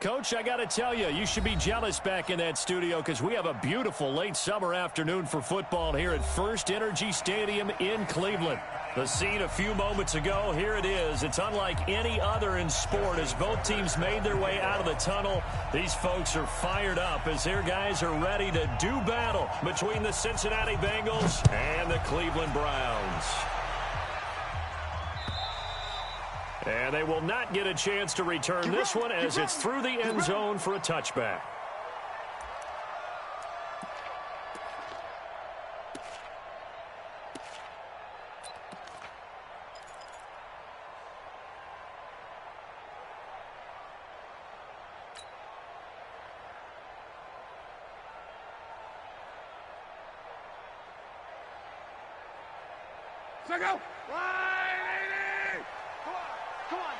Coach, I got to tell you, you should be jealous back in that studio because we have a beautiful late summer afternoon for football here at First Energy Stadium in Cleveland. The scene a few moments ago, here it is. It's unlike any other in sport as both teams made their way out of the tunnel. These folks are fired up as their guys are ready to do battle between the Cincinnati Bengals and the Cleveland Browns. And they will not get a chance to return this one as it's through the end zone for a touchback. So go. Come on, D.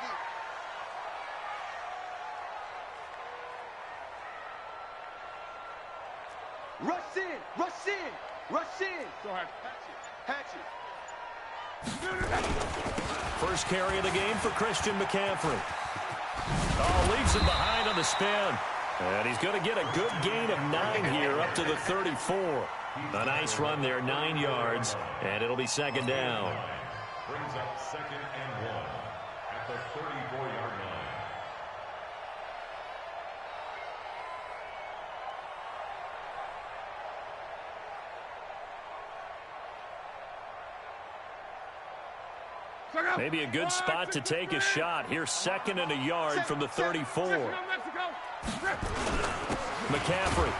Rush in. Go ahead. Hatch it. First carry of the game for Christian McCaffrey. Oh, leaves him behind on the spin. And he's going to get a good gain of 9 here up to the 34. A nice run there, 9 yards, and it'll be second down. Brings up 2nd and 1 at the 34-yard line. Maybe a good spot to take a shot. Here's 2nd and a yard from the 34. McCaffrey.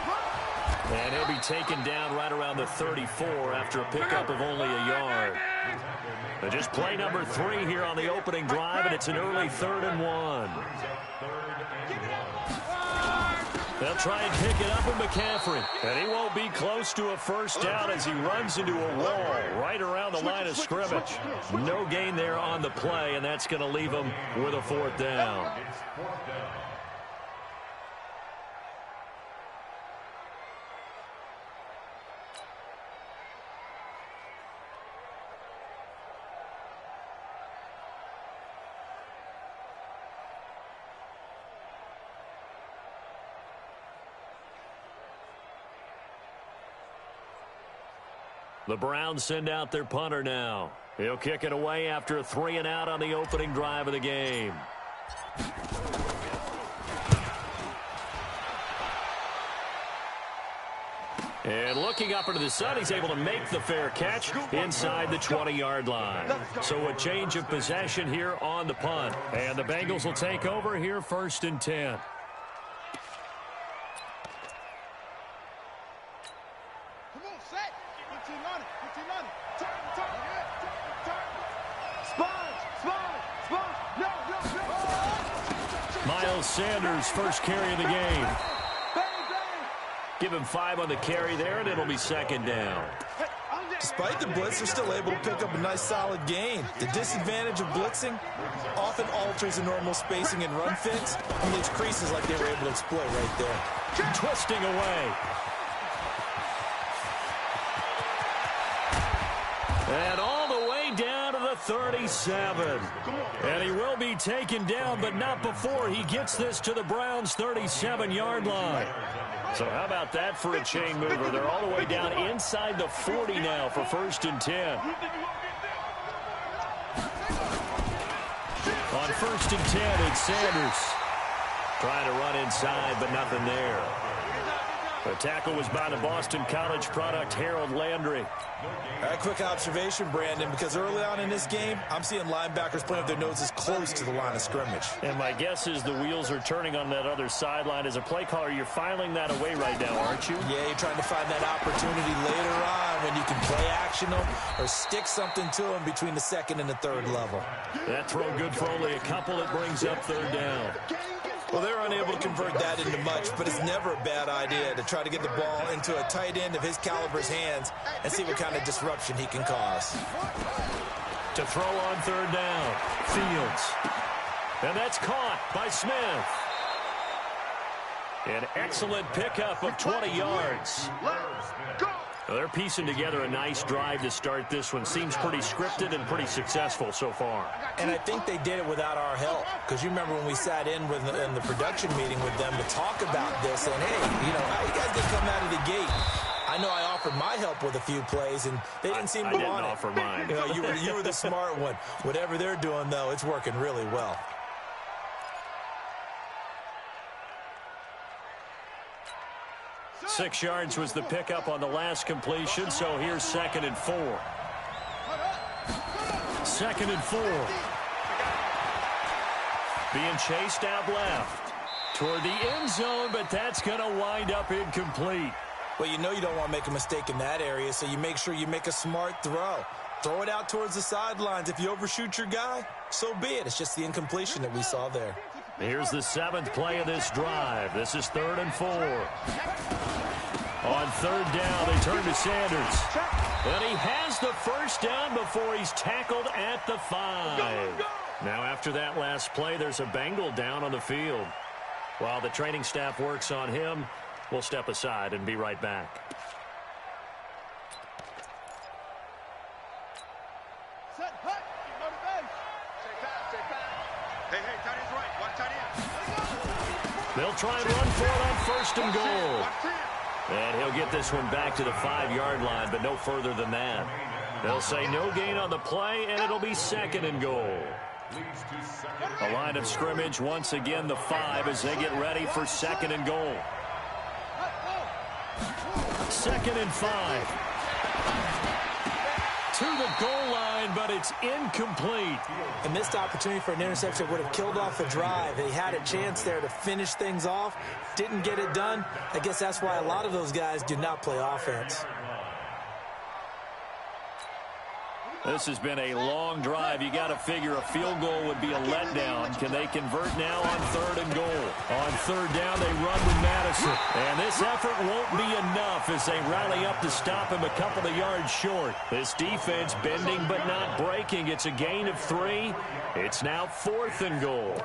And he'll be taken down right around the 34 after a pickup of only a yard. But just play number 3 here on the opening drive, and it's an early 3rd and 1. They'll try and pick it up with McCaffrey. And he won't be close to a first down as he runs into a wall right around the line of scrimmage. No gain there on the play, and that's going to leave him with a 4th down. The Browns send out their punter now. He'll kick it away after a 3-and-out on the opening drive of the game. And looking up into the sun, he's able to make the fair catch inside the 20-yard line. So a change of possession here on the punt. And the Bengals will take over here 1st and 10. Sanders, first carry of the game. Give him 5 on the carry there, and it'll be 2nd down. Despite the blitz, they're still able to pick up a nice, solid gain. The disadvantage of blitzing often alters the normal spacing and run fits and leaves creases like they were able to exploit right there. Twisting away. And all the way down to the 37. And he will be taken down, but not before he gets this to the Browns' 37-yard line. So how about that for a chain mover? They're all the way down inside the 40 now for 1st and 10. On 1st and 10, it's Sanders. Trying to run inside, but nothing there. The tackle was by the Boston College product, Harold Landry. A quick observation, Brandon, because early on in this game, I'm seeing linebackers playing with their noses close to the line of scrimmage. And my guess is the wheels are turning on that other sideline. As a play caller, you're filing that away right now, aren't you? Yeah, you're trying to find that opportunity later on when you can play action them or stick something to them between the 2nd and the 3rd level. That throw good for only a couple. It brings up 3rd down. Well, they're unable to convert that into much, but it's never a bad idea to try to get the ball into a tight end of his caliber's hands and see what kind of disruption he can cause. To throw on 3rd down, Fields. And that's caught by Smith. An excellent pickup of 20 yards. Well, they're piecing together a nice drive to start this one. Seems pretty scripted and pretty successful so far. And I think they did it without our help. Because you remember when we sat in the production meeting with them to talk about this, and hey, you know, how you guys didn't come out of the gate. I know I offered my help with a few plays, and they didn't seem to want it. I didn't offer mine. You know, you were the smart one. Whatever they're doing, though, it's working really well. Six yards was the pickup on the last completion, so here's 2nd and 4. 2nd and 4. Being chased out left toward the end zone, but that's going to wind up incomplete. Well, you know you don't want to make a mistake in that area, so you make sure you make a smart throw. Throw it out towards the sidelines. If you overshoot your guy, so be it. It's just the incompletion that we saw there. Here's the 7th play of this drive. This is 3rd and 4. On 3rd down, they turn to Sanders. And he has the first down before he's tackled at the 5. Now, after that last play, there's a Bengal down on the field. While the training staff works on him, we'll step aside and be right back. They'll try and run for it on 1st and goal. And he'll get this one back to the 5-yard line, but no further than that. They'll say no gain on the play, and it'll be 2nd and goal. A line of scrimmage, once again the 5 as they get ready for 2nd and goal. 2nd and 5. To the goal line, but it's incomplete. A missed opportunity for an interception would have killed off the drive. They had a chance there to finish things off. Didn't get it done. I guess that's why a lot of those guys do not play offense. This has been a long drive. You got to figure a field goal would be a letdown. Can they convert now on 3rd and goal? On 3rd down, they run with Madison. And this effort won't be enough as they rally up to stop him a couple of yards short. This defense bending but not breaking. It's a gain of 3. It's now 4th and goal.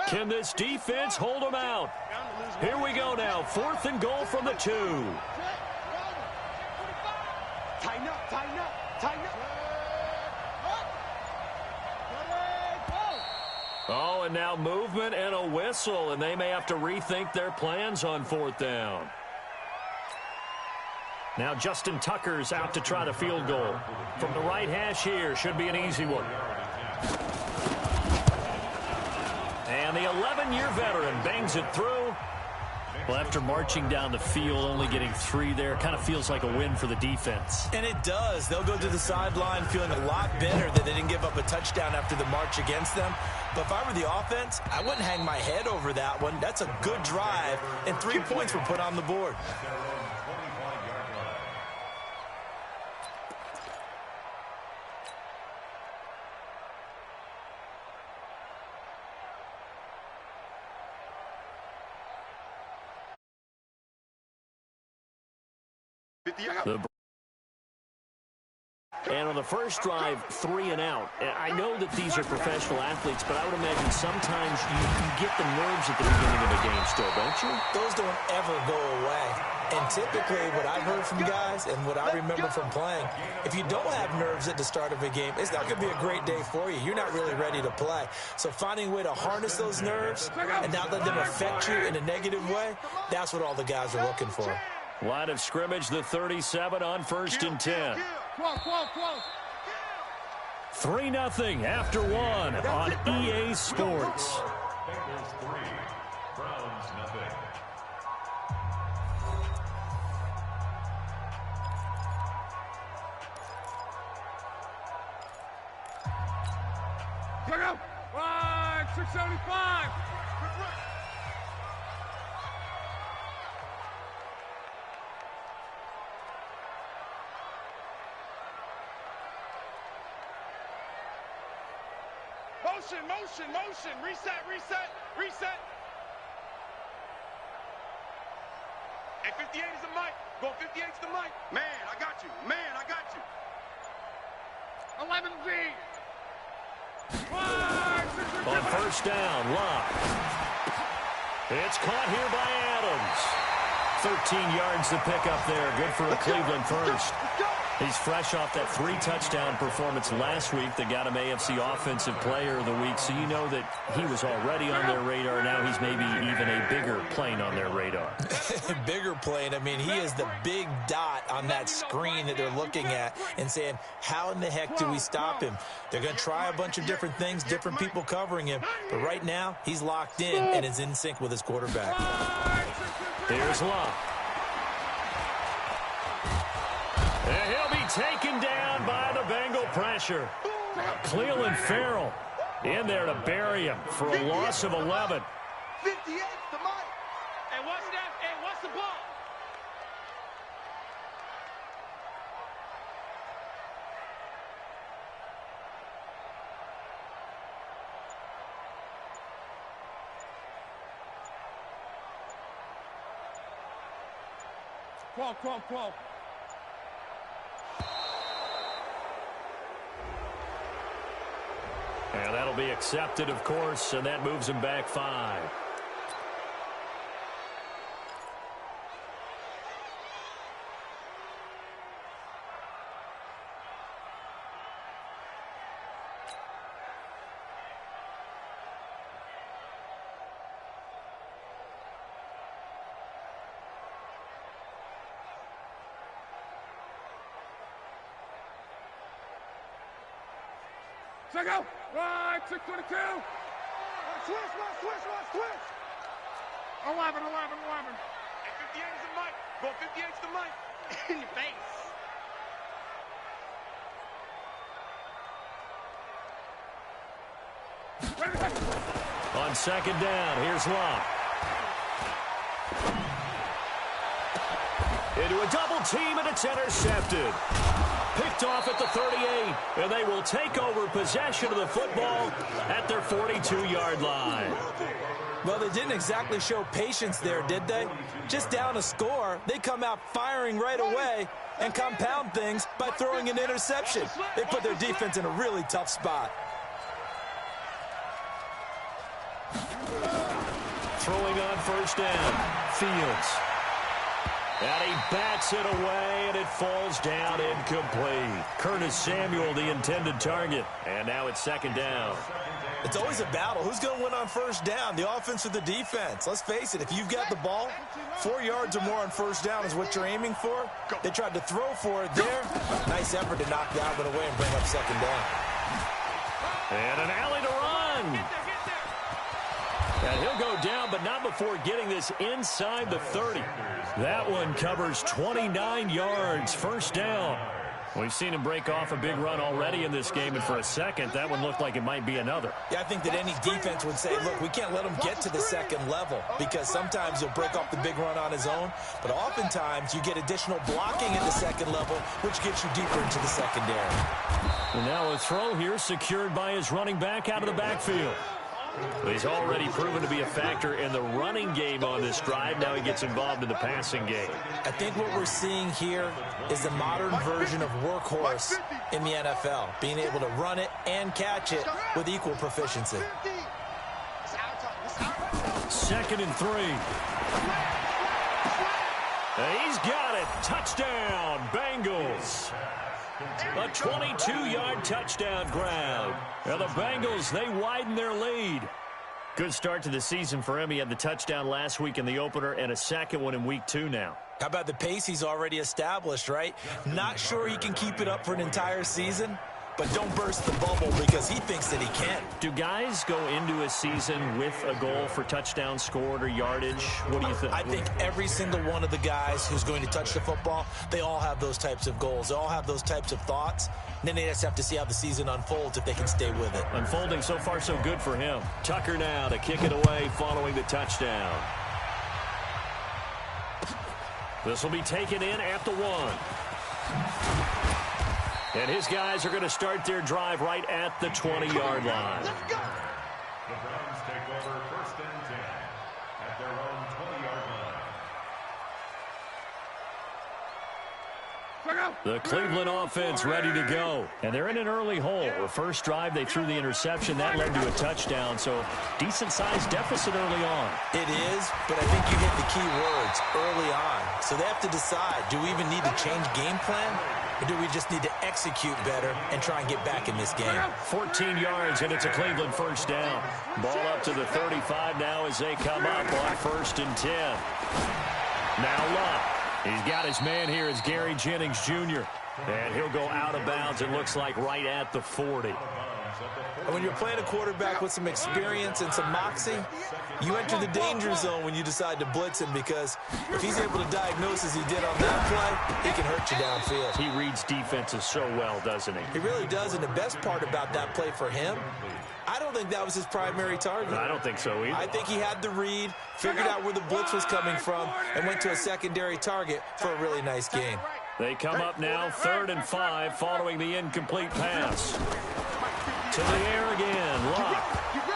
Can this defense hold them out? Here we go now. 4th and goal from the 2. Tighten up, tighten up, tighten up. Oh, and now movement and a whistle, and they may have to rethink their plans on 4th down. Now Justin Tucker's out to try the field goal. From the right hash here, should be an easy one. And the 11-year veteran bangs it through. Well, after marching down the field, only getting 3 there, kind of feels like a win for the defense. And it does. They'll go to the sideline feeling a lot better that they didn't give up a touchdown after the march against them. But if I were the offense, I wouldn't hang my head over that one. That's a good drive, and 3 points were put on the board. And on the first drive, 3 and out. I know that these are professional athletes, but I would imagine sometimes you get the nerves at the beginning of a game still, don't you? Those don't ever go away. And typically what I've heard from guys and what I remember from playing, if you don't have nerves at the start of a game, it's not going to be a great day for you. You're not really ready to play. So finding a way to harness those nerves and not let them affect you in a negative way, that's what all the guys are looking for. Line of scrimmage, the 37 on 1st and 10. 3-0 after 1 on EA Sports. Bengals 3, Browns 0. Check out. 675. Motion. Reset. And 58 is the mic. Go 58 is the mic. Man, I got you. 11Z. On first down, Locke. It's caught here by Adams. 13 yards to pick up there. Good for a Cleveland first. He's fresh off that 3-touchdown performance last week that got him AFC Offensive Player of the Week. So you know that he was already on their radar. Now he's maybe even a bigger plane on their radar. Bigger plane. I mean, he is the big dot on that screen that they're looking at and saying, how in the heck do we stop him? They're going to try a bunch of different things, different people covering him. But right now, he's locked in and is in sync with his quarterback. Here's Locke. And he'll be taken down by the Bengal pressure. Cleveland Farrell in there to bury him for a loss of 11. 58 to Mike. And what's that? And what's the ball? Qual. And that'll be accepted, of course, and that moves him back 5. Check out. Right, 622. Switch. 11. And 58 is the Mike. Go 58 is the Mike. In your face. On second down, here's Locke. Into a double team, and it's intercepted. Picked off at the 38, and they will take over possession of the football at their 42-yard line. Well, they didn't exactly show patience there, did they? Just down a score, they come out firing right away and compound things by throwing an interception. They put their defense in a really tough spot. Throwing on first down, Fields. And he bats it away, and it falls down incomplete. Curtis Samuel, the intended target. And now it's second down. It's always a battle. Who's going to win on first down, the offense or the defense? Let's face it, if you've got the ball, 4 yards or more on first down is what you're aiming for. They tried to throw for it there. Nice effort to knock that one away and bring up second down. And an alley to run. And he'll go down, but not before getting this inside the 30. That one covers 29 yards, first down. We've seen him break off a big run already in this game, and for a second, that one looked like it might be another. Yeah, I think that any defense would say, look, we can't let him get to the second level, because sometimes he'll break off the big run on his own, but oftentimes you get additional blocking at the second level, which gets you deeper into the secondary. And now a throw here secured by his running back out of the backfield. He's already proven to be a factor in the running game on this drive. Now he gets involved in the passing game. I think what we're seeing here is the modern version of workhorse in the NFL, being able to run it and catch it with equal proficiency. 2nd and 3. He's got it. Touchdown, Bengals. A 22-yard touchdown grab. Now the Bengals, they widen their lead. Good start to the season for him. He had the touchdown last week in the opener and a second one in week 2 now. How about the pace he's already established, right? Not sure he can keep it up for an entire season, but don't burst the bubble because he thinks that he can. Do guys go into a season with a goal for touchdown scored or yardage? What do you think? I think every single one of the guys who's going to touch the football, they all have those types of goals. They all have those types of thoughts. And then they just have to see how the season unfolds if they can stay with it. Unfolding so far so good for him. Tucker now to kick it away following the touchdown. This will be taken in at the 1. And his guys are going to start their drive right at the 20-yard line. The Browns take over 1st and 10 at their own 20-yard The Cleveland offense ready to go. And they're in an early hole. The first drive, they threw the interception. That led to a touchdown. So decent-sized deficit early on. It is, but I think you hit the key words, early on. So they have to decide, do we even need to change game plan? Or do we just need to execute better and try and get back in this game? 14 yards, and it's a Cleveland first down. Ball up to the 35 now as they come up on 1st and 10. Now Luck. He's got his man here as Gary Jennings Jr. And he'll go out of bounds, it looks like, right at the 40. And when you're playing a quarterback with some experience and some moxie, you enter the danger zone when you decide to blitz him, because if he's able to diagnose as he did on that play, he can hurt you downfield. He reads defenses so well, doesn't he? He really does, and the best part about that play for him, I don't think that was his primary target. I don't think so either. I think he had the read, figured out where the blitz was coming from, and went to a secondary target for a really nice gain. They come up now 3rd and 5 following the incomplete pass. To the air again, Luck.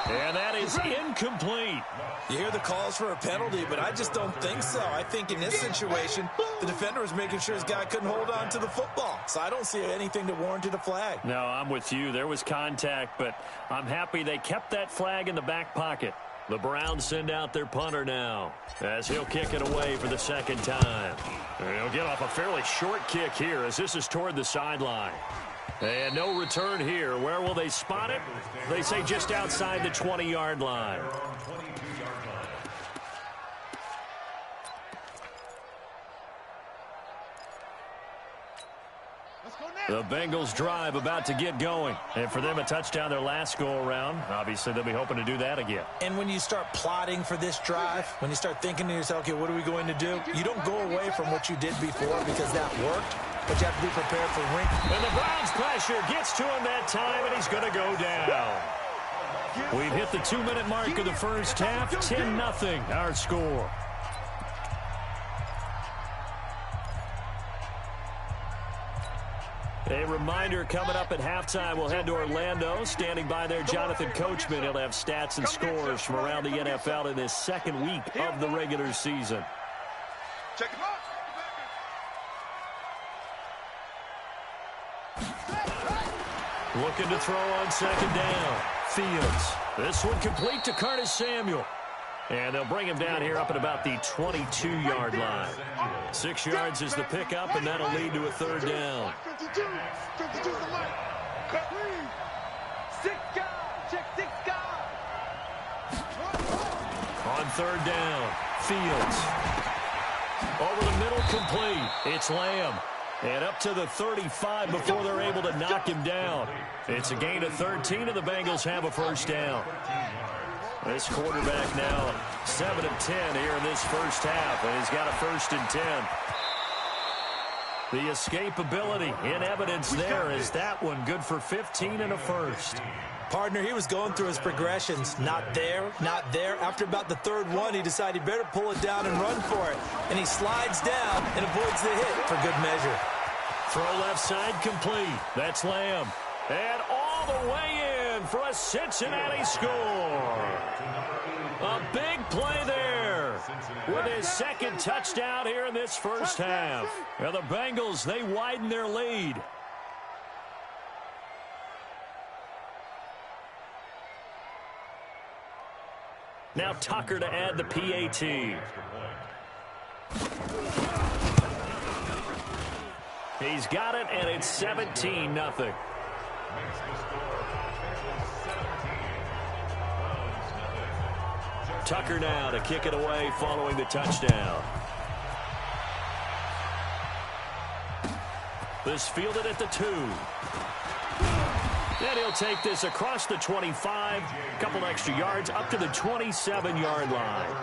And that is incomplete. You hear the calls for a penalty, but I just don't think so. I think in this situation, the defender was making sure his guy couldn't hold on to the football. So I don't see anything that warranted a flag. No, I'm with you. There was contact, but I'm happy they kept that flag in the back pocket. The Browns send out their punter now as he'll kick it away for the second time. And he'll get off a fairly short kick here as this is toward the sideline. And no return here. Where will they spot it? They say just outside the 20-yard line. The Bengals drive about to get going. And for them, a touchdown their last go-around. Obviously, they'll be hoping to do that again. And when you start plotting for this drive, when you start thinking to yourself, okay, what are we going to do? You don't go away from what you did before because that worked, but you have to be prepared for wrinkles. And the Browns pressure gets to him that time, and he's going to go down. We've hit the 2-minute mark of the first half. 10-0 our score. A reminder, coming up at halftime, we'll head to Orlando. Standing by there, Jonathan Coachman. He'll have stats and scores from around the NFL in this second week of the regular season. Check him out. Looking to throw on second down. Fields. This one complete to Curtis Samuel. And they'll bring him down here up at about the 22-yard line. 6 yards is the pickup, and that'll lead to a third down. 52's the line. Cut. 6 guys. Check 6 guys. On third down, Fields. Over the middle, complete. It's Lamb. And up to the 35 before they're able to knock him down. It's a gain of 13, and the Bengals have a first down. This quarterback now 7 of 10 here in this first half, and he's got a 1st and 10. The escapability in evidence there is that one good for 15 and a first. Partner, he was going through his progressions. Not there, not there. After about the third one, he decided he better pull it down and run for it. And he slides down and avoids the hit for good measure. Throw left side complete. That's Lamb. And all the way in for a Cincinnati score. A big play there with his second touchdown here in this first half. And the Bengals, they widen their lead. Now Tucker to add the PAT. He's got it, and it's 17-0. Tucker now to kick it away following the touchdown. This fielded at the 2. Then he'll take this across the 25, a couple extra yards up to the 27-yard line.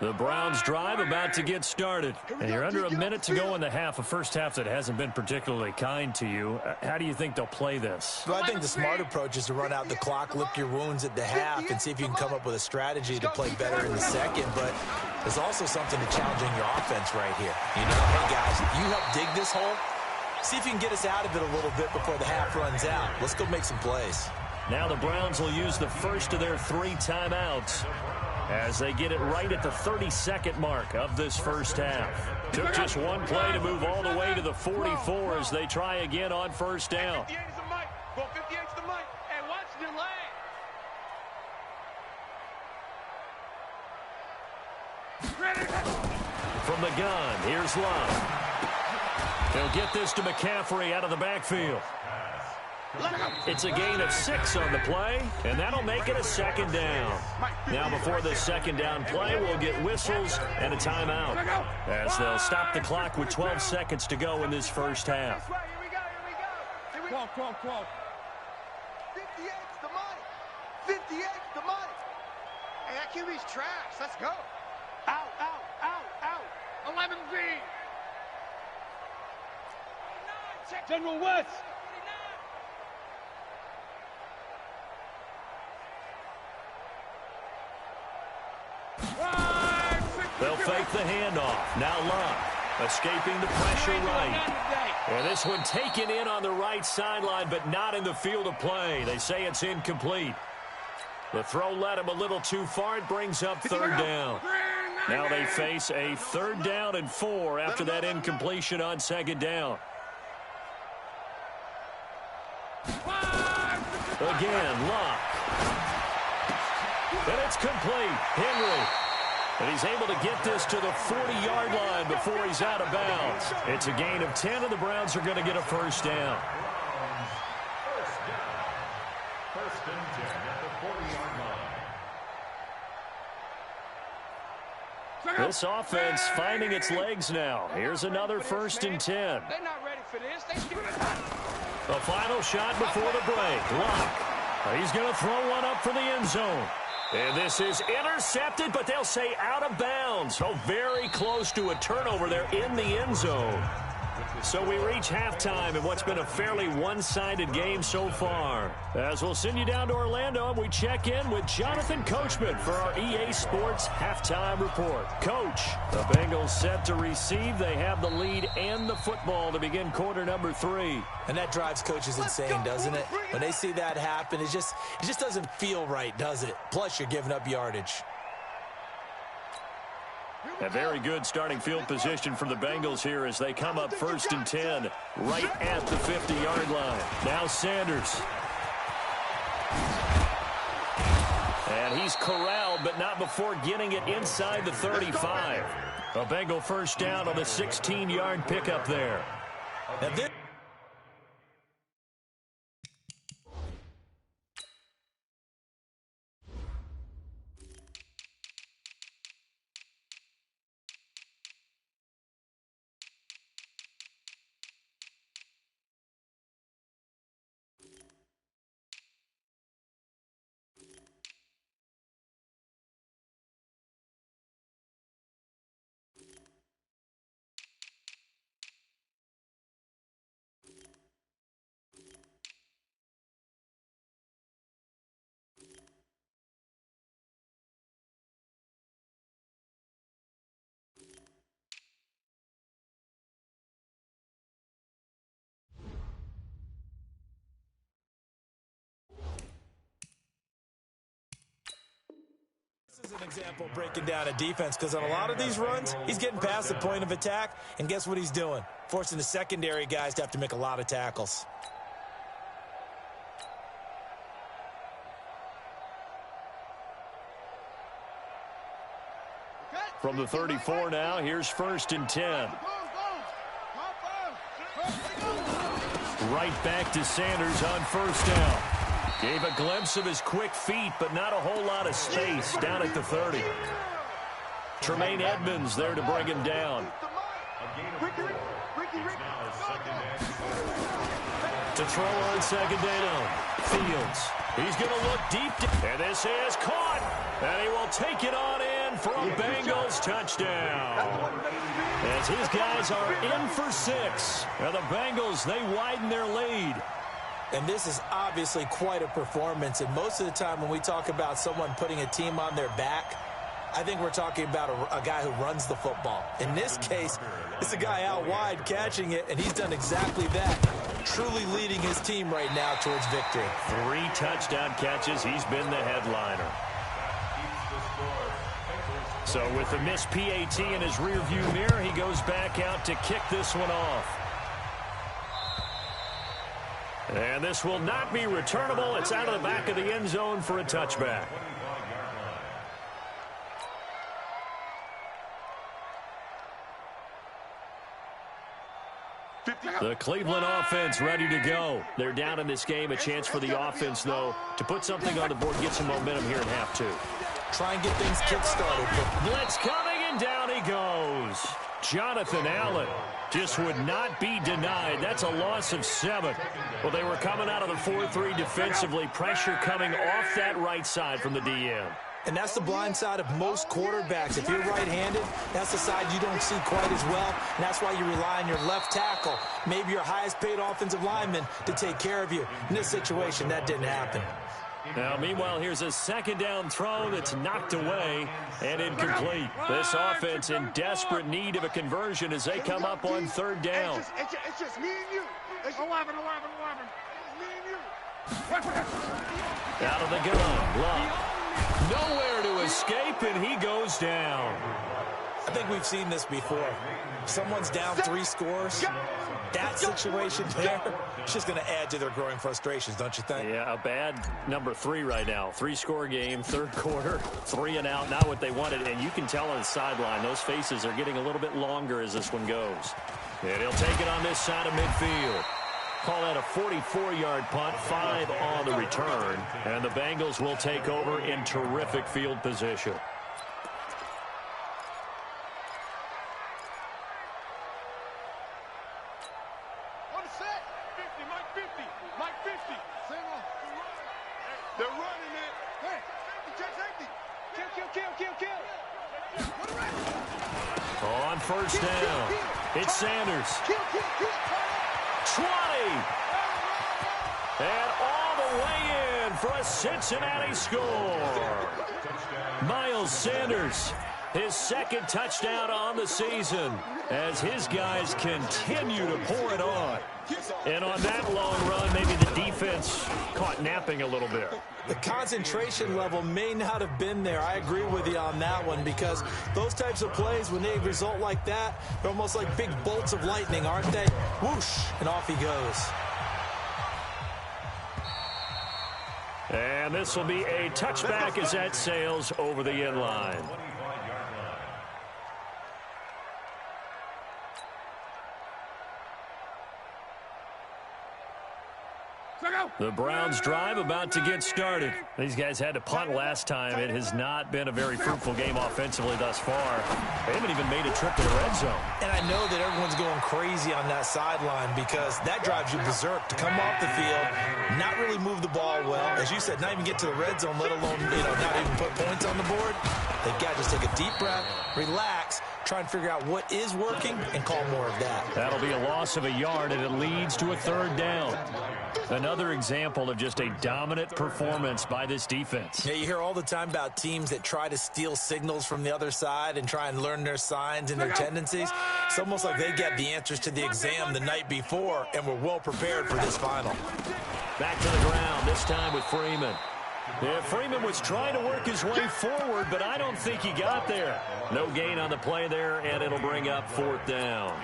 The Browns drive about to get started. And you're under a minute to go in the half, a first half that hasn't been particularly kind to you. How do you think they'll play this? Well, I think the smart approach is to run out the clock, lick your wounds at the half, and see if you can come up with a strategy to play better in the second. But there's also something to challenging your offense right here. You know, hey, guys, you help dig this hole, See if you can get us out of it a little bit before the half runs out. Let's go make some plays. Now the Browns will use the first of their 3 timeouts as they get it right at the 32nd mark of this first half. Took just one play to move all the way to the 44 as they try again on first down. 58 is the mic. Go 58 is the mic. And watch the leg. From the gun, here's Love. He'll get this to McCaffrey out of the backfield. It's a gain of 6 on the play, and that'll make it a second down. Now before the second down play, we'll get whistles and a timeout as they'll stop the clock with 12 seconds to go in this first half. Here we go. 12. 58's the mic. 58's the mic. Hey, that QB's trash. Let's go. Out. 11V. General West. They'll fake the handoff. Now Love escaping the pressure right. And this one taken in on the right sideline, but not in the field of play. They say it's incomplete. The throw led him a little too far. It brings up third down. Now they face a 3rd down and 4 after that incompletion on second down. Again, Locke. And it's complete. Henry. And he's able to get this to the 40-yard line before he's out of bounds. It's a gain of 10, and the Browns are going to get a first down. First and 10 at the 40-yard line. This offense finding its legs now. Here's another 1st and 10. They're not ready for this. The final shot before the break. Locke. He's going to throw one up for the end zone. And this is intercepted, but they'll say out of bounds. So very close to a turnover there in the end zone. So we reach halftime in what's been a fairly one-sided game so far. As we'll send you down to Orlando, and we check in with Jonathan Coachman for our EA Sports Halftime Report. Coach, the Bengals set to receive. They have the lead and the football to begin quarter number 3. And that drives coaches insane, doesn't it? When they see that happen, it just doesn't feel right, does it? Plus, you're giving up yardage. A very good starting field position for the Bengals here as they come up 1st and 10 right at the 50-yard line. Now Sanders. And he's corralled, but not before getting it inside the 35. A Bengal first down on the 16-yard pickup there. Now this is an example of breaking down a defense, because on a lot of these runs, he's getting past the point of attack, and guess what he's doing? Forcing the secondary guys to have to make a lot of tackles. From the 34 now, here's 1st and 10. Right back to Sanders on 1st down. Gave a glimpse of his quick feet, but not a whole lot of space down at the 30. Tremaine Edmonds there to bring him down. To throw on 2nd down. Fields. He's going to look deep. And this is caught. And he will take it on in for a Bengals touchdown. As his guys are in for 6. Now the Bengals, they widen their lead. And this is obviously quite a performance. And most of the time when we talk about someone putting a team on their back, I think we're talking about a guy who runs the football. In this case, it's a guy out wide catching it, and he's done exactly that, truly leading his team right now towards victory. 3 touchdown catches. He's been the headliner. So with the missed PAT in his rearview mirror, he goes back out to kick this one off. And this will not be returnable. It's out of the back of the end zone for a touchback. The Cleveland offense ready to go. They're down in this game. A chance for the offense, though, to put something on the board, get some momentum here in half 2. Try and get things kick-started. Blitz coming, and down he goes. Jonathan Allen just would not be denied. That's a loss of 7. Well, they were coming out of the 4-3 defensively. Pressure coming off that right side from the DM. And that's the blind side of most quarterbacks. If you're right-handed, that's the side you don't see quite as well. And that's why you rely on your left tackle, maybe your highest-paid offensive lineman, to take care of you. In this situation, that didn't happen. Now, meanwhile, here's a second down throw that's knocked away and incomplete. This offense in desperate need of a conversion as they come up on 3rd down. It's just me and you. It's 11. It's me and you. Out of the gun, Love. Nowhere to escape, and he goes down. I think we've seen this before. Someone's down 3 scores. That situation there, it's just going to add to their growing frustrations, don't you think? Yeah, a bad number 3 right now. 3-score game, 3rd quarter, 3 and out, not what they wanted. And you can tell on the sideline, those faces are getting a little bit longer as this one goes. And he'll take it on this side of midfield. Call that a 44-yard punt, 5 on the return. And the Bengals will take over in terrific field position. On the set. 50, Mike 50. Mike 50. Same on. They're running it. Hey, safety, check safety. Kill. On 1st down, it's Sanders. Kill. 20. And all the way in for a Cincinnati score. Miles Sanders, his 2nd touchdown on the season as his guys continue to pour it on. And on that long run, maybe the defense caught napping a little bit. The concentration level may not have been there. I agree with you on that one, because those types of plays, when they result like that, they're almost like big bolts of lightning, aren't they? Whoosh, and off he goes. And this will be a touchback as that sails over the end line. The Browns drive about to get started. These guys had to punt last time. It has not been a very fruitful game offensively thus far. They haven't even made a trip to the red zone. And I know that everyone's going crazy on that sideline, because that drives you berserk to come off the field, not really move the ball well. As you said, not even get to the red zone, let alone, not even put points on the board. They've got to just take a deep breath, relax, try and figure out what is working, and call more of that. That'll be a loss of a yard, and it leads to a 3rd down. Another example of just a dominant performance by this defense. Yeah, you hear all the time about teams that try to steal signals from the other side and try and learn their signs and their tendencies. It's almost like they get the answers to the exam the night before and were well prepared for this final. Back to the ground, this time with Freeman. Yeah, Freeman was trying to work his way forward, but I don't think he got there. No gain on the play there, and it'll bring up 4th down.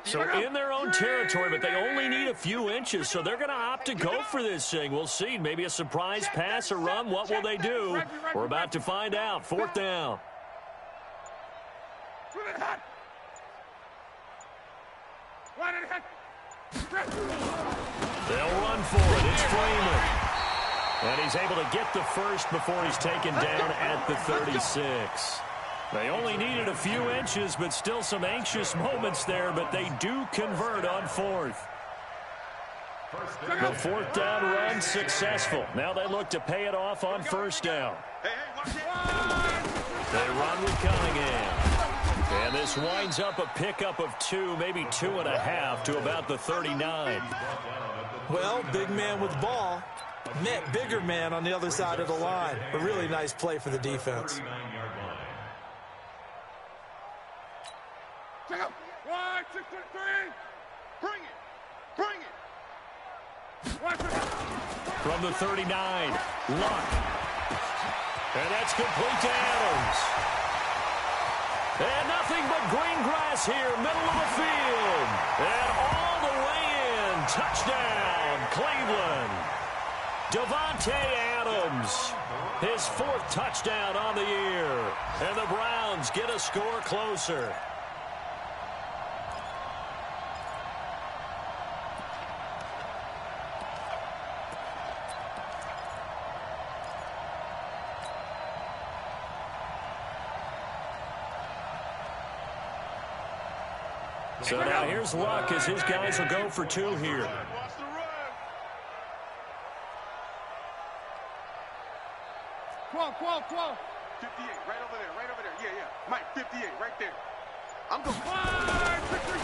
So in their own territory, but they only need a few inches, so they're going to opt to go for this thing. We'll see. Maybe a surprise pass or run. What will they do? We're about to find out. 4th down. They'll run for it. It's Freeman. And he's able to get the first before he's taken down at the 36. They only needed a few inches, but still some anxious moments there, but they do convert on 4th. The fourth down run successful. Now they look to pay it off on first down. They run with Cunningham. And this winds up a pickup of 2, maybe 2.5 to about the 39. Well, big man with the ball met bigger man on the other side of the line. A really nice play for the defense. Check out. 1, 6, 3. Bring it. Bring it. From the 39, Luck. And that's complete to Adams. And nothing but green grass here, middle of the field. And all the way in. Touchdown, Cleveland. Davante Adams, his 4th touchdown on the year. And the Browns get a score closer. So now here's Luck as his guys will go for 2 here. Qual. 58, right over there. Yeah. Mike, 58, right there. I'm going.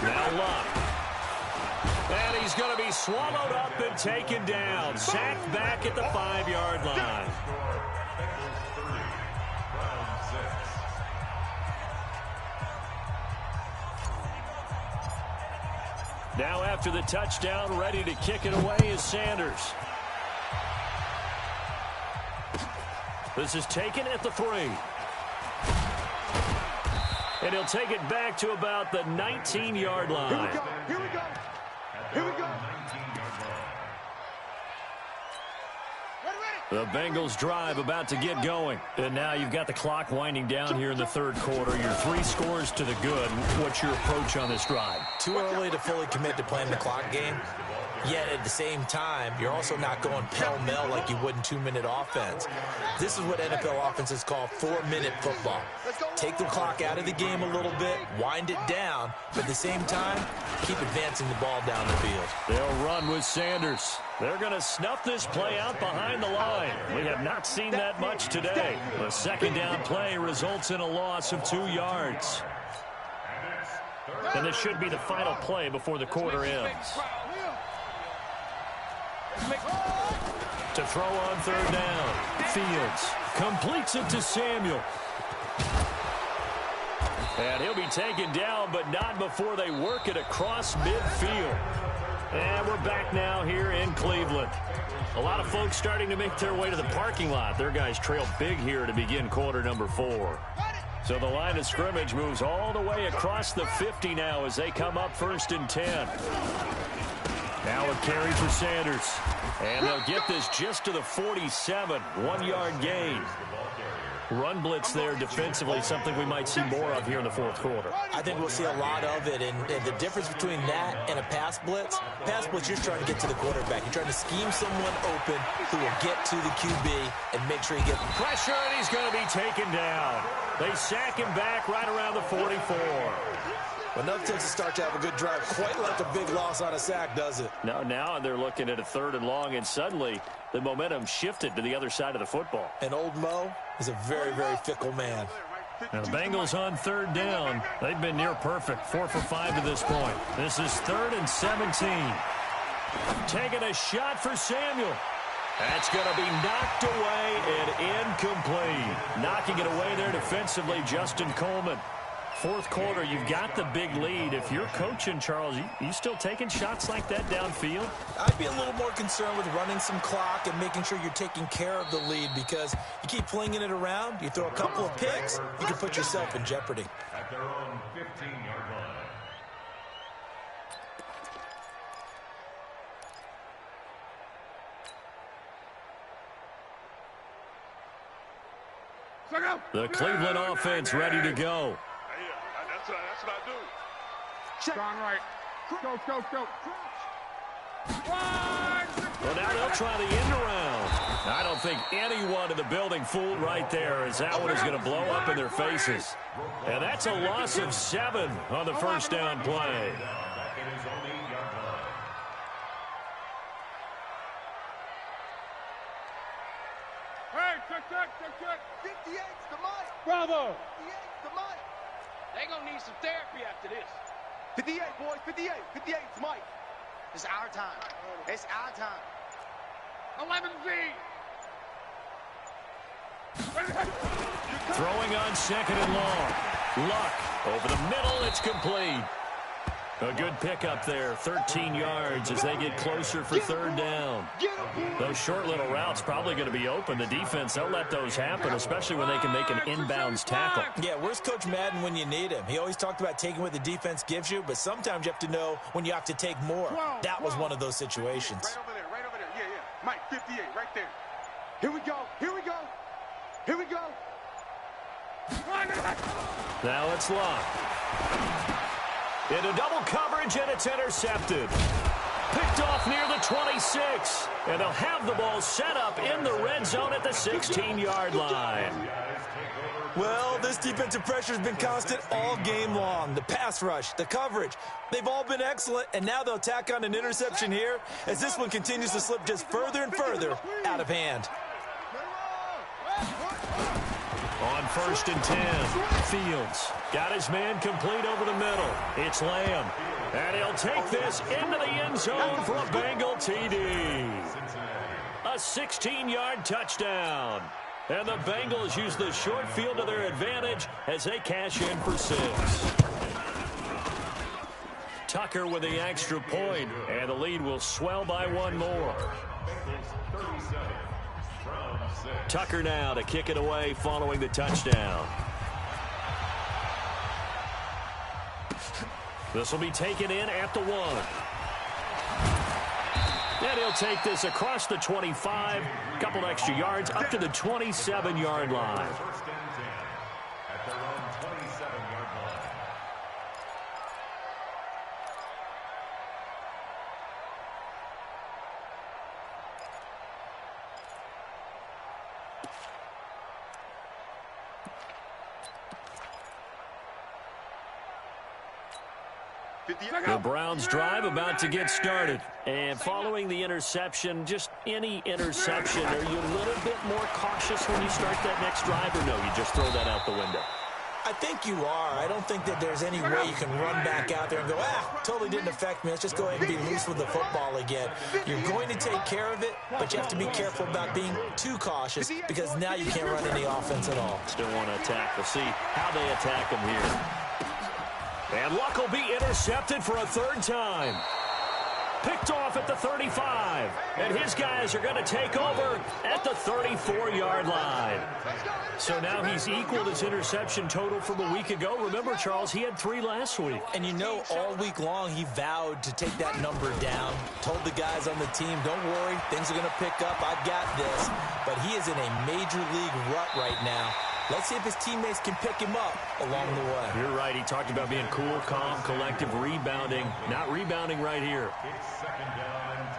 Now Luck. And he's going to be swallowed up and taken down. Sacked back at the 5-yard line. Now after the touchdown, ready to kick it away is Sanders. This is taken at the 3. And he'll take it back to about the 19-yard line. Here we go. The Bengals drive about to get going. And now you've got the clock winding down here in the 3rd quarter. You're 3 scores to the good. What's your approach on this drive? Too early to fully commit to playing the clock game. Yet at the same time, you're also not going pell-mell like you would in 2-minute offense. This is what NFL offenses call 4-minute football. Take the clock out of the game a little bit, wind it down, but at the same time, keep advancing the ball down the field. They'll run with Sanders. They're going to snuff this play out behind the line. We have not seen that much today. The 2nd down play results in a loss of 2 yards. And this should be the final play before the quarter ends. To throw on 3rd down. Fields completes it to Samuel. And he'll be taken down, but not before they work it across midfield. And we're back now here in Cleveland. A lot of folks starting to make their way to the parking lot. Their guys trail big here to begin quarter number 4. So the line of scrimmage moves all the way across the 50 now as they come up 1st and 10. Now a carry for Sanders. And they'll get this just to the 47. 1-yard gain. Run blitz there defensively, something we might see more of here in the 4th quarter. I think we'll see a lot of it, and the difference between that and a pass blitz, you're trying to get to the quarterback. You're trying to scheme someone open who will get to the QB and make sure he gets pressure, and he's going to be taken down. They sack him back right around the 44. Well, nothing takes a start to have a good drive quite like a big loss on a sack, does it? No, now they're looking at a 3rd and long, and suddenly the momentum shifted to the other side of the football. And old Mo is a very, very fickle man. Now the Bengals on 3rd down. They've been near perfect, 4 for 5 to this point. This is 3rd and 17. Taking a shot for Samuel. That's going to be knocked away and incomplete. Knocking it away there defensively, Justin Coleman. 4th quarter, you've got the big lead. If you're coaching, Charles, you still taking shots like that downfield? I'd be a little more concerned with running some clock and making sure you're taking care of the lead, because you keep flinging it around, you throw a couple of picks, you can put yourself in jeopardy. At their own 15-yard line. The Cleveland offense ready to go. That's what I do. Check. On right. Go. Well, now they'll try the end around. I don't think anyone in the building fooled right there, as that one is going to blow up in their faces. And that's a loss of 7 on the 1st down play. Hey, check. 58's the mic. Bravo. 58's the mic. They gonna need some therapy after this. 58, boys. 58. 58's mic. It's our time. It's our time. 11Z. Throwing on second and long. Luck over the middle. It's complete. A good pickup there. 13 yards as they get closer for third down. Those short little routes probably going to be open. The defense, they'll let those happen, especially when they can make an inbounds tackle. Yeah, where's Coach Madden when you need him? He always talked about taking what the defense gives you, but sometimes you have to know when you have to take more. That was one of those situations. Right over there. Yeah. Mike, 58, right there. Here we go. Now it's Luck. Into double coverage, and it's intercepted. Picked off near the 26. And they'll have the ball set up in the red zone at the 16-yard line. Well, this defensive pressure has been constant all game long. The pass rush, the coverage, they've all been excellent, and now they'll tack on an interception here as this one continues to slip just further and further out of hand. On 1st and 10, Fields got his man complete over the middle. It's Lamb. And he'll take this into the end zone for a Bengal TD. A 16-yard touchdown. And the Bengals use the short field to their advantage as they cash in for 6. Tucker with the extra point, and the lead will swell by one more. Tucker now to kick it away following the touchdown. This will be taken in at the 1. And he'll take this across the 25, couple extra yards up to the 27-yard line. At their own 27-yard line. The Browns drive about to get started. And following the interception, just any interception, are you a little bit more cautious when you start that next drive, or no, you just throw that out the window? I think you are. I don't think that there's any way you can run back out there and go, totally didn't affect me. Let's just go ahead and be loose with the football again. You're going to take care of it, but you have to be careful about being too cautious because now you can't run any offense at all. Still want to attack. We'll see how they attack him here. And Luck will be intercepted for a 3rd time. Picked off at the 35. And his guys are going to take over at the 34-yard line. So now he's equaled his interception total from a week ago. Remember, Charles, he had 3 last week. And you know, all week long he vowed to take that number down. Told the guys on the team, don't worry, things are going to pick up. I've got this. But he is in a major league rut right now. Let's see if his teammates can pick him up along the way. You're right. He talked about being cool, calm, collective, rebounding. Not rebounding right here.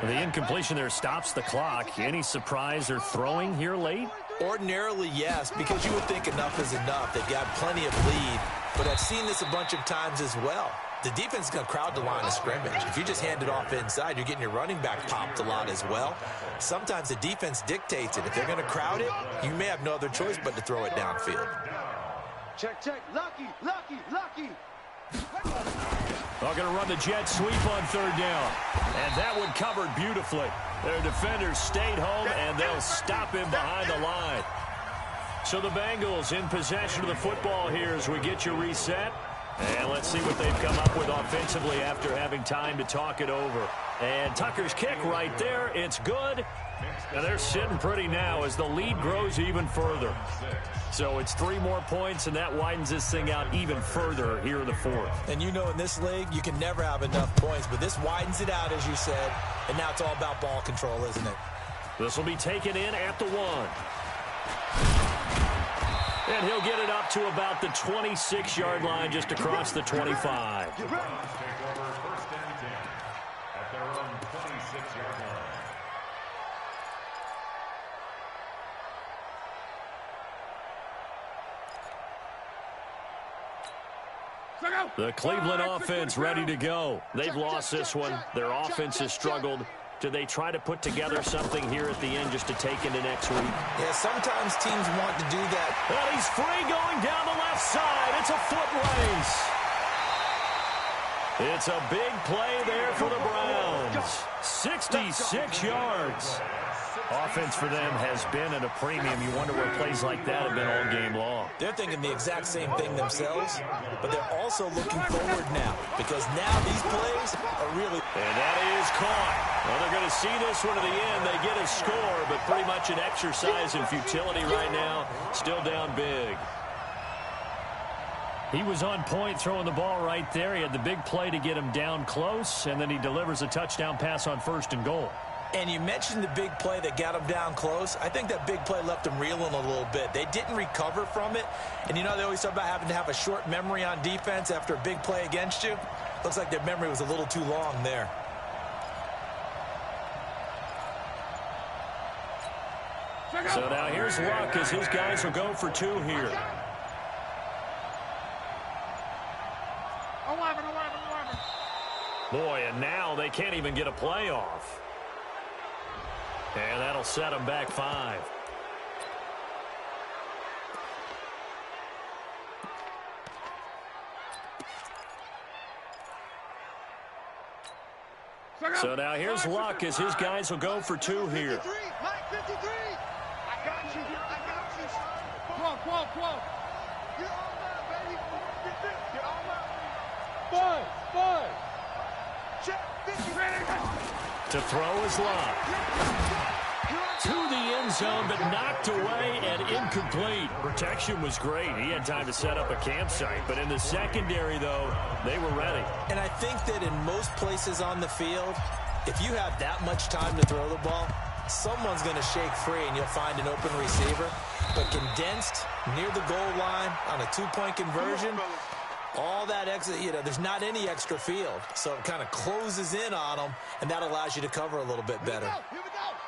The incompletion there stops the clock. Any surprise they're throwing here late? Ordinarily, yes, because you would think enough is enough. They've got plenty of lead, but I've seen this a bunch of times as well. The defense is going to crowd the line of scrimmage. If you just hand it off inside, you're getting your running back popped a lot as well. Sometimes the defense dictates it. If they're going to crowd it, you may have no other choice but to throw it downfield. Check. Lucky. They're going to run the jet sweep on 3rd down. And that one covered beautifully. Their defenders stayed home, and they'll stop him behind the line. So the Bengals in possession of the football here as we get you reset. And let's see what they've come up with offensively after having time to talk it over. And Tucker's kick right there. It's good. And they're sitting pretty now as the lead grows even further. So it's 3 more points, and that widens this thing out even further here in the 4th. And you know in this league, you can never have enough points, but this widens it out, as you said. And now it's all about ball control, isn't it? This will be taken in at the 1. And he'll get it up to about the 26-yard line just across the 25. Take over 1st and 10 at their own 26-yard line. The Cleveland offense ready to go. They've lost this one. Their offense has struggled. Do they try to put together something here at the end just to take into next week? Yeah, sometimes teams want to do that. Well, he's free going down the left side. It's a foot race. It's a big play there for the Browns. 66 yards. Offense for them has been at a premium. You wonder where plays like that have been all game long. They're thinking the exact same thing themselves, but they're also looking forward now because now these plays are really... And that is caught. Well, they're going to see this one to the end. They get a score, but pretty much an exercise in futility right now. Still down big. He was on point throwing the ball right there. He had the big play to get him down close, and then he delivers a touchdown pass on 1st and goal. And you mentioned the big play that got him down close. I think that big play left him reeling a little bit. They didn't recover from it. And you know they always talk about having to have a short memory on defense after a big play against you. Looks like their memory was a little too long there. So now here's Luck as his guys will go for 2 here. 11. Boy, and now they can't even get a play off. And that'll set them back 5. So now here's Luck as his guys will go for 2 here. Mike 53. I got you. son. 12. You're on that, baby. You're on that. 5. Check. 50. To throw is Luck. To the end zone, but knocked away and incomplete. Protection was great. He had time to set up a campsite. But in the secondary, though, they were ready. And I think that in most places on the field, if you have that much time to throw the ball, someone's going to shake free and you'll find an open receiver. But condensed near the goal line on a 2-point conversion, all that extra, there's not any extra field. So it kind of closes in on them, and that allows you to cover a little bit better.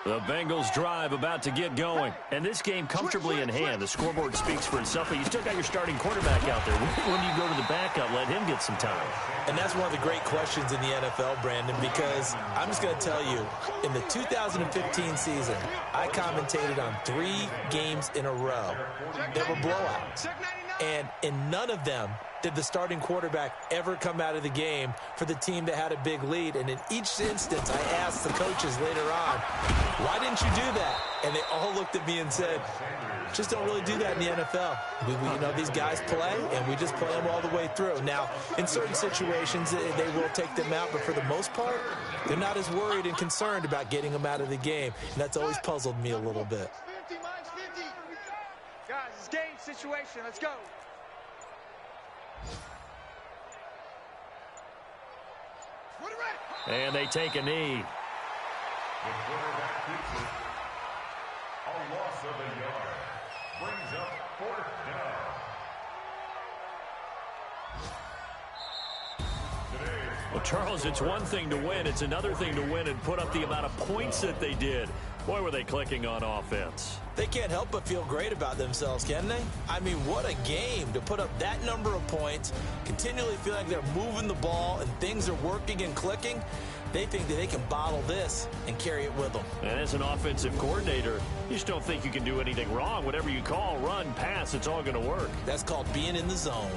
The Bengals drive about to get going. And this game comfortably in hand. The scoreboard speaks for itself, but you still got your starting quarterback out there. When do you go to the backup? Let him get some time. And that's one of the great questions in the NFL, Brandon, because I'm just going to tell you, in the 2015 season, I commentated on 3 games in a row. They were blowouts. And in none of them did the starting quarterback ever come out of the game for the team that had a big lead. And in each instance, I asked the coaches later on, why didn't you do that? And they all looked at me and said, just don't really do that in the NFL. These guys play, and we just play them all the way through. Now, in certain situations, they will take them out, but for the most part, they're not as worried and concerned about getting them out of the game. And that's always puzzled me a little bit. 50, mine's 50. Guys, it's game situation. Let's go. And they take a knee. The quarterback keeps it. A loss of a yard. Brings up 4th down. Well, Charles, it's one thing to win. It's another thing to win and put up the amount of points that they did. Boy, were they clicking on offense. They can't help but feel great about themselves, can they? I mean, what a game to put up that number of points, continually feel like they're moving the ball and things are working and clicking. They think that they can bottle this and carry it with them. And as an offensive coordinator, you just don't think you can do anything wrong. Whatever you call, run, pass, it's all going to work. That's called being in the zone.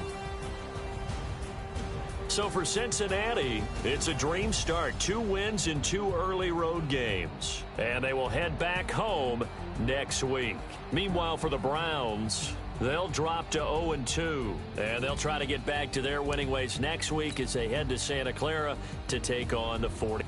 So for Cincinnati, it's a dream start. 2 wins in 2 early road games. And they will head back home next week. Meanwhile, for the Browns, they'll drop to 0-2. And they'll try to get back to their winning ways next week as they head to Santa Clara to take on the 40.